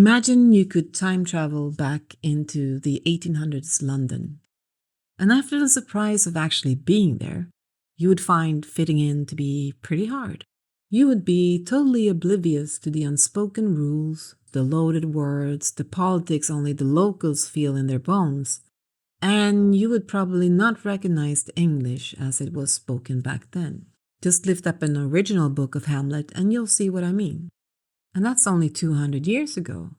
Imagine you could time travel back into the 1800s London. And after the surprise of actually being there, you would find fitting in to be pretty hard. You would be totally oblivious to the unspoken rules, the loaded words, the politics only the locals feel in their bones, and you would probably not recognize the English as it was spoken back then. Just lift up an original book of Hamlet and you'll see what I mean. And that's only 200 years ago.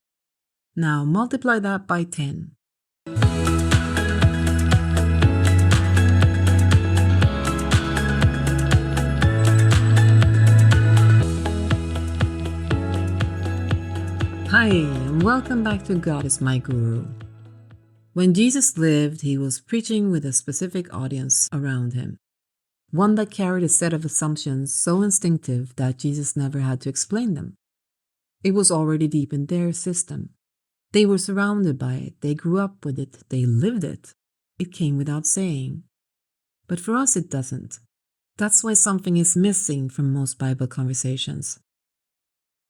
Now multiply that by 10. Hi, and welcome back to God is My Guru. When Jesus lived, he was preaching with a specific audience around him, one that carried a set of assumptions so instinctive that Jesus never had to explain them. It was already deep in their system. They were surrounded by it, they grew up with it, they lived it. It came without saying. But for us it doesn't. That's why something is missing from most Bible conversations.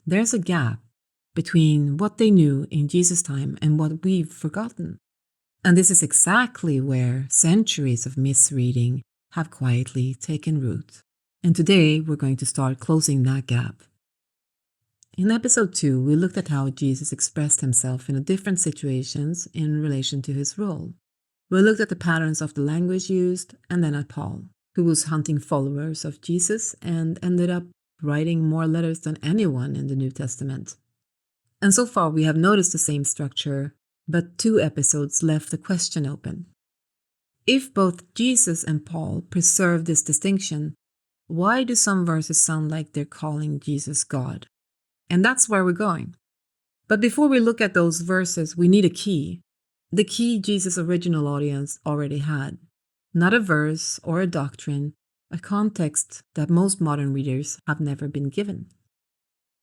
There's a gap between what they knew in Jesus' time and what we've forgotten. And this is exactly where centuries of misreading have quietly taken root. And today we're going to start closing that gap. In episode 2, we looked at how Jesus expressed himself in different situations in relation to his role. We looked at the patterns of the language used, and then at Paul, who was hunting followers of Jesus and ended up writing more letters than anyone in the New Testament. And so far we have noticed the same structure, but 2 episodes left the question open. If both Jesus and Paul preserve this distinction, why do some verses sound like they're calling Jesus God? And that's where we're going. But before we look at those verses, we need a key. The key Jesus' original audience already had. Not a verse or a doctrine, a context that most modern readers have never been given.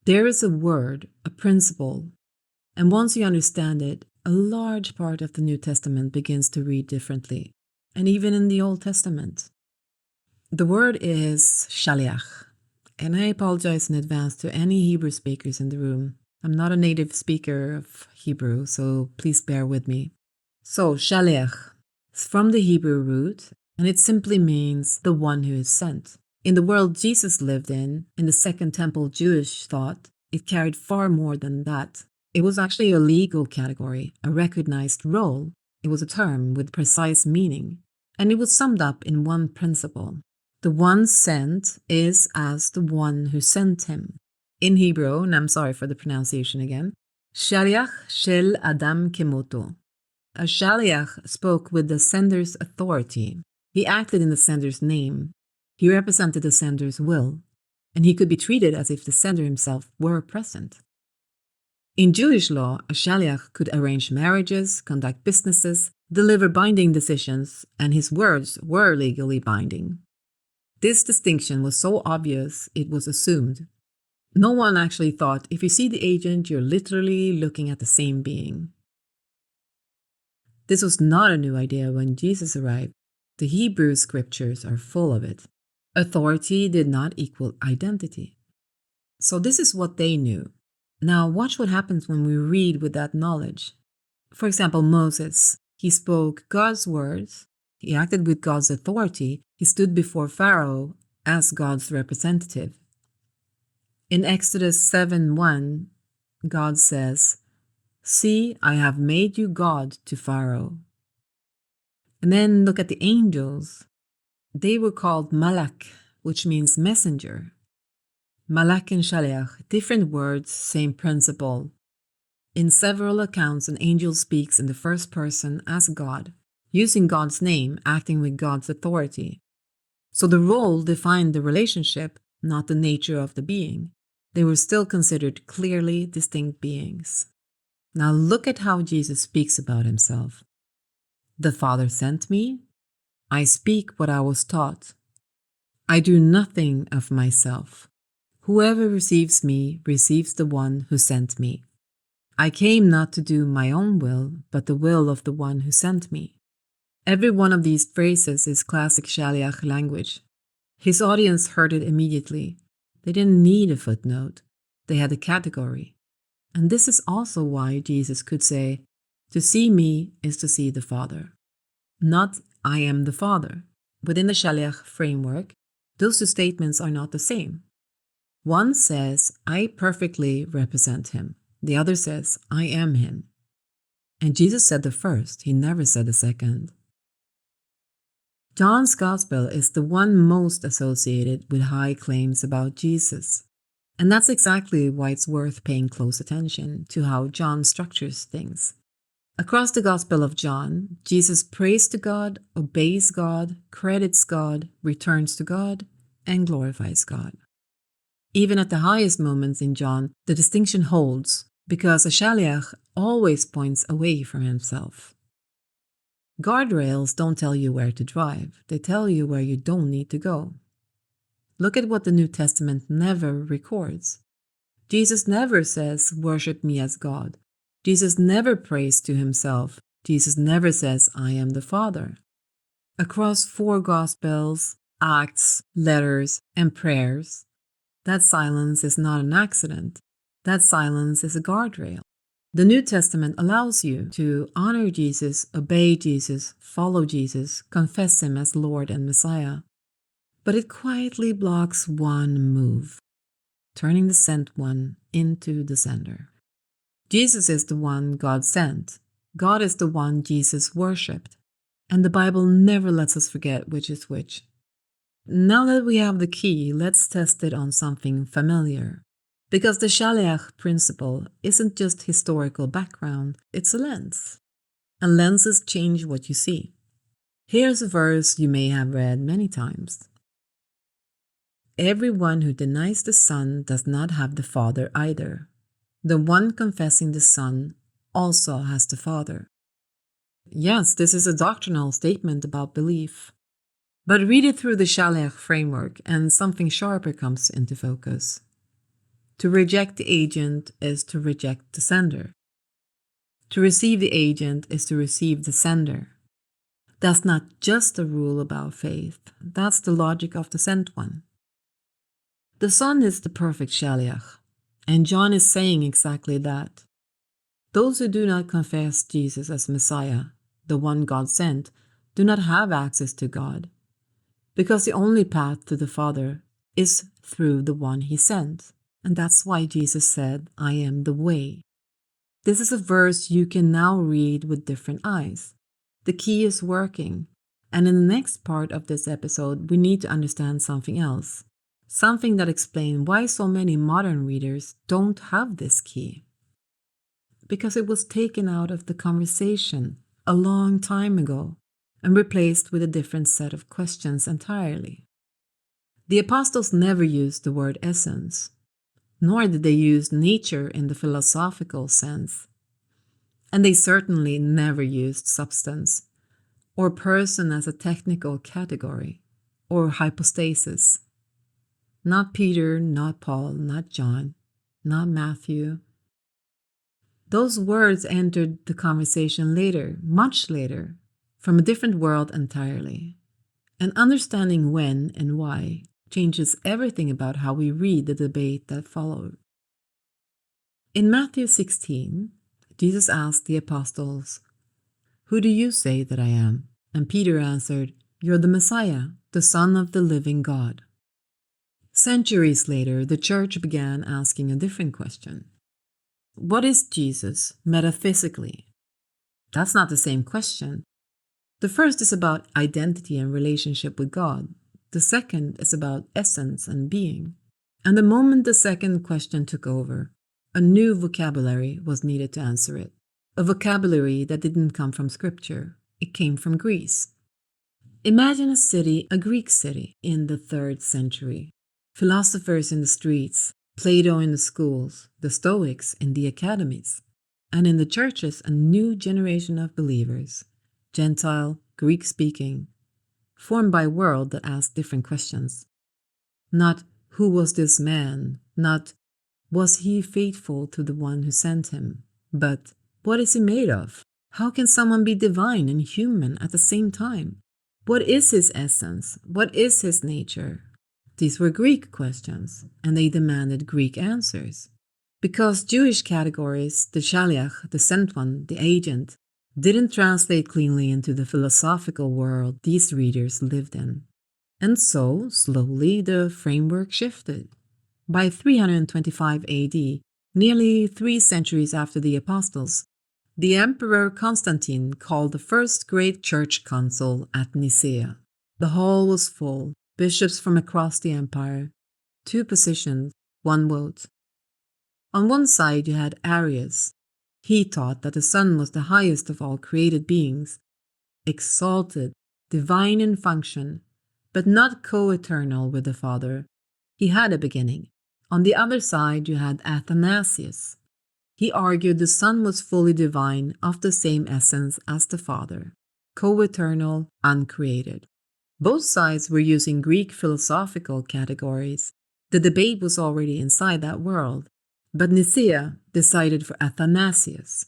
There is a word, a principle, and once you understand it, a large part of the New Testament begins to read differently, and even in the Old Testament. The word is Shaliach, and I apologize in advance to any Hebrew speakers in the room. I'm not a native speaker of Hebrew, so please bear with me. So, Shaliach is from the Hebrew root, and it simply means the one who is sent. In the world Jesus lived in the Second Temple Jewish thought, it carried far more than that. It was actually a legal category, a recognized role. It was a term with precise meaning, and it was summed up in one principle. The one sent is as the one who sent him. In Hebrew, and I'm sorry for the pronunciation again, Shaliach shel Adam kemoto. A Shaliach spoke with the sender's authority. He acted in the sender's name. He represented the sender's will, and he could be treated as if the sender himself were present. In Jewish law, a Shaliach could arrange marriages, conduct businesses, deliver binding decisions, and his words were legally binding. This distinction was so obvious it was assumed. No one actually thought if you see the agent, you're literally looking at the same being. This was not a new idea when Jesus arrived. The Hebrew scriptures are full of it. Authority did not equal identity. So this is what they knew. Now watch what happens when we read with that knowledge. For example, Moses. He spoke God's words. He acted with God's authority. He stood before Pharaoh as God's representative. In Exodus 7:1, God says, "See, I have made you God to Pharaoh." And then look at the angels. They were called Malak, which means messenger. Malak and Shaliach, different words, same principle. In several accounts, an angel speaks in the first person as God, using God's name, acting with God's authority. So the role defined the relationship, not the nature of the being. They were still considered clearly distinct beings. Now look at how Jesus speaks about himself. The Father sent me. I speak what I was taught. I do nothing of myself. Whoever receives me receives the one who sent me. I came not to do my own will, but the will of the one who sent me. Every one of these phrases is classic Shaliach language. His audience heard it immediately. They didn't need a footnote. They had a category. And this is also why Jesus could say, "To see me is to see the Father," not "I am the Father." Within the Shaliach framework, those two statements are not the same. One says, "I perfectly represent him." The other says, "I am him." And Jesus said the first, he never said the second. John's Gospel is the one most associated with high claims about Jesus. And that's exactly why it's worth paying close attention to how John structures things. Across the Gospel of John, Jesus prays to God, obeys God, credits God, returns to God, and glorifies God. Even at the highest moments in John, the distinction holds because a Shaliach always points away from himself. Guardrails don't tell you where to drive, they tell you where you don't need to go. Look at what the New Testament never records. Jesus never says, "Worship me as God." Jesus never prays to himself. Jesus never says, "I am the Father." Across 4 Gospels, Acts, letters, and prayers, that silence is not an accident. That silence is a guardrail. The New Testament allows you to honor Jesus, obey Jesus, follow Jesus, confess him as Lord and Messiah. But it quietly blocks one move, turning the sent one into the sender. Jesus is the one God sent. God is the one Jesus worshipped. And the Bible never lets us forget which is which. Now that we have the key, let's test it on something familiar. Because the Shaliach principle isn't just historical background, it's a lens. And lenses change what you see. Here's a verse you may have read many times. "Everyone who denies the Son does not have the Father either. The one confessing the Son also has the Father." Yes, this is a doctrinal statement about belief. But read it through the Shaliach framework and something sharper comes into focus. To reject the agent is to reject the sender. To receive the agent is to receive the sender. That's not just a rule about faith, that's the logic of the sent one. The Son is the perfect Shaliach, and John is saying exactly that. Those who do not confess Jesus as Messiah, the one God sent, do not have access to God, because the only path to the Father is through the one he sent. And that's why Jesus said, "I am the way." This is a verse you can now read with different eyes. The key is working. And in the next part of this episode, we need to understand something else. Something that explains why so many modern readers don't have this key. Because it was taken out of the conversation a long time ago and replaced with a different set of questions entirely. The apostles never used the word essence, nor did they use nature in the philosophical sense. And they certainly never used substance, or person as a technical category, or hypostasis. Not Peter, not Paul, not John, not Matthew. Those words entered the conversation later, much later, from a different world entirely. And understanding when and why changes everything about how we read the debate that followed. In Matthew 16, Jesus asked the apostles, "Who do you say that I am?" And Peter answered, "You're the Messiah, the Son of the living God." Centuries later, the church began asking a different question. What is Jesus metaphysically? That's not the same question. The first is about identity and relationship with God. The second is about essence and being. And the moment the second question took over, a new vocabulary was needed to answer it. A vocabulary that didn't come from scripture. It came from Greece. Imagine a city, a Greek city, in the 3rd century. Philosophers in the streets, Plato in the schools, the Stoics in the academies, and in the churches a new generation of believers, Gentile, Greek-speaking, formed by a world that asked different questions. Not, who was this man? Not, was he faithful to the one who sent him? But, what is he made of? How can someone be divine and human at the same time? What is his essence? What is his nature? These were Greek questions, and they demanded Greek answers. Because Jewish categories, the Shaliach, the sent one, the agent, didn't translate cleanly into the philosophical world these readers lived in. And so, slowly, the framework shifted. By 325 AD, nearly 3 centuries after the Apostles, the Emperor Constantine called the first great church council at Nicaea. The hall was full, bishops from across the empire, 2 positions, 1 vote. On one side you had Arius. He taught that the Son was the highest of all created beings, exalted, divine in function, but not co-eternal with the Father. He had a beginning. On the other side you had Athanasius. He argued the Son was fully divine, of the same essence as the Father, co-eternal, uncreated. Both sides were using Greek philosophical categories. The debate was already inside that world. But Nicaea decided for Athanasius.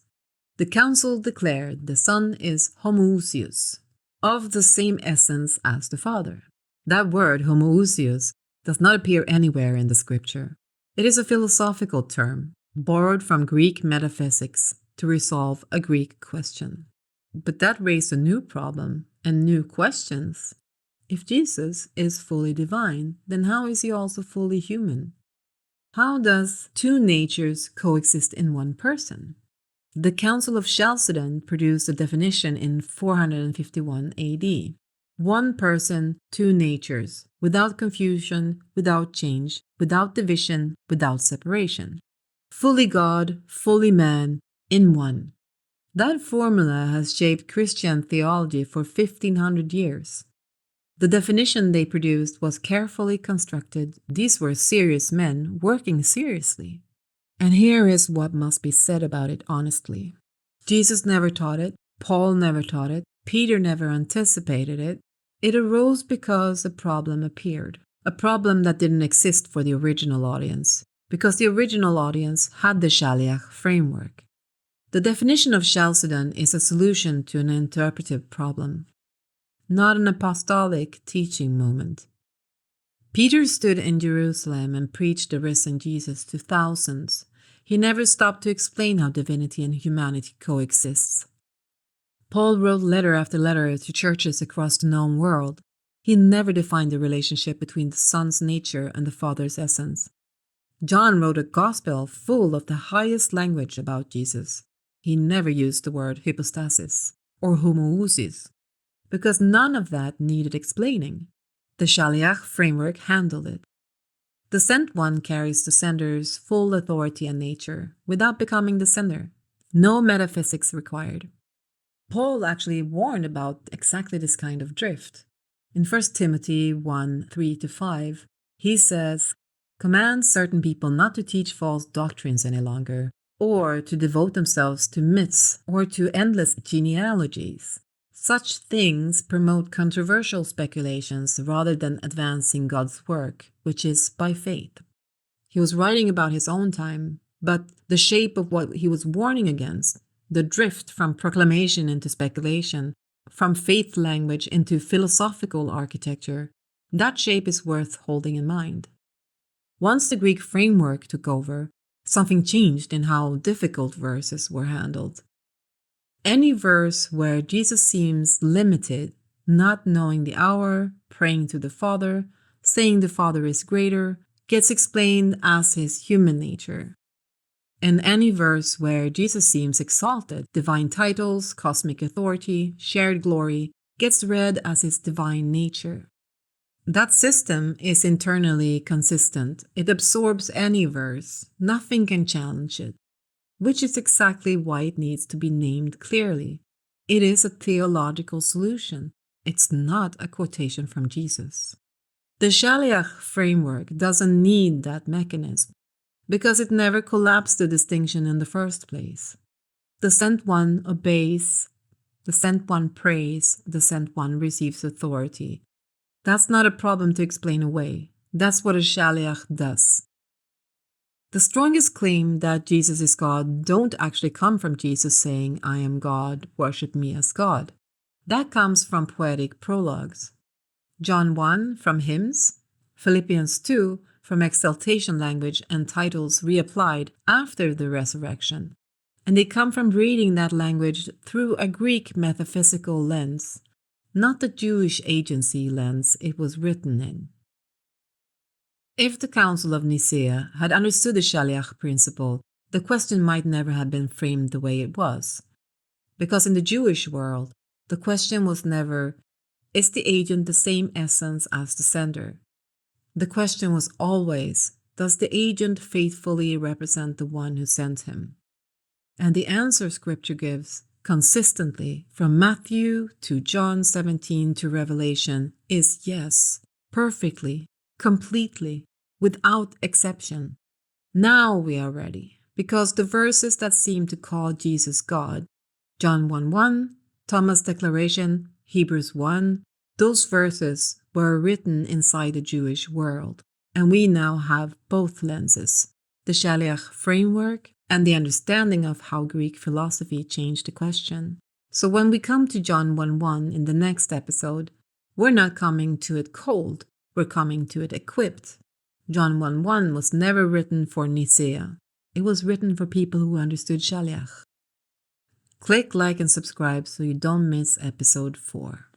The council declared the Son is homoousios, of the same essence as the Father. That word, homoousios, does not appear anywhere in the scripture. It is a philosophical term, borrowed from Greek metaphysics to resolve a Greek question. But that raised a new problem and new questions. If Jesus is fully divine, then how is he also fully human? How does 2 natures coexist in one person? The Council of Chalcedon produced a definition in 451 AD. 1 person, 2 natures, without confusion, without change, without division, without separation. Fully God, fully man, in one. That formula has shaped Christian theology for 1500 years. The definition they produced was carefully constructed. These were serious men working seriously. And here is what must be said about it honestly. Jesus never taught it. Paul never taught it. Peter never anticipated it. It arose because a problem appeared. A problem that didn't exist for the original audience, because the original audience had the Shaliach framework. The definition of Chalcedon is a solution to an interpretive problem, not an apostolic teaching moment. Peter stood in Jerusalem and preached the risen Jesus to thousands. He never stopped to explain how divinity and humanity coexists. Paul wrote letter after letter to churches across the known world. He never defined the relationship between the Son's nature and the Father's essence. John wrote a gospel full of the highest language about Jesus. He never used the word hypostasis or homoousis, because none of that needed explaining. The Shaliach framework handled it. The sent one carries the sender's full authority and nature without becoming the sender. No metaphysics required. Paul actually warned about exactly this kind of drift. In 1 Timothy 1:3-5, he says, "Command certain people not to teach false doctrines any longer, or to devote themselves to myths or to endless genealogies. Such things promote controversial speculations rather than advancing God's work, which is by faith." He was writing about his own time, but the shape of what he was warning against, the drift from proclamation into speculation, from faith language into philosophical architecture, that shape is worth holding in mind. Once the Greek framework took over, something changed in how difficult verses were handled. Any verse where Jesus seems limited, not knowing the hour, praying to the Father, saying the Father is greater, gets explained as his human nature. And any verse where Jesus seems exalted, divine titles, cosmic authority, shared glory, gets read as his divine nature. That system is internally consistent. It absorbs any verse. Nothing can challenge it, which is exactly why it needs to be named clearly. It is a theological solution. It's not a quotation from Jesus. The Shaliach framework doesn't need that mechanism, because it never collapsed the distinction in the first place. The sent one obeys, the sent one prays, the sent one receives authority. That's not a problem to explain away. That's what a Shaliach does. The strongest claim that Jesus is God don't actually come from Jesus saying, "I am God, worship me as God." That comes from poetic prologues. John 1 from hymns, Philippians 2 from exaltation language and titles reapplied after the resurrection, and they come from reading that language through a Greek metaphysical lens, not the Jewish agency lens it was written in. If the Council of Nicaea had understood the Shaliach principle, the question might never have been framed the way it was. Because in the Jewish world, the question was never, is the agent the same essence as the sender? The question was always, does the agent faithfully represent the one who sent him? And the answer Scripture gives, consistently, from Matthew to John 17 to Revelation, is yes, perfectly, completely, without exception. Now we are ready, because the verses that seem to call Jesus God, John 1:1, Thomas' declaration, Hebrews 1, those verses were written inside the Jewish world, and we now have both lenses, the Shaliach framework and the understanding of how Greek philosophy changed the question. So when we come to John 1:1 in the next episode, we're not coming to it cold, we're coming to it equipped. John 1:1 was never written for Nicaea. It was written for people who understood Shaliach. Click like and subscribe so you don't miss episode 4.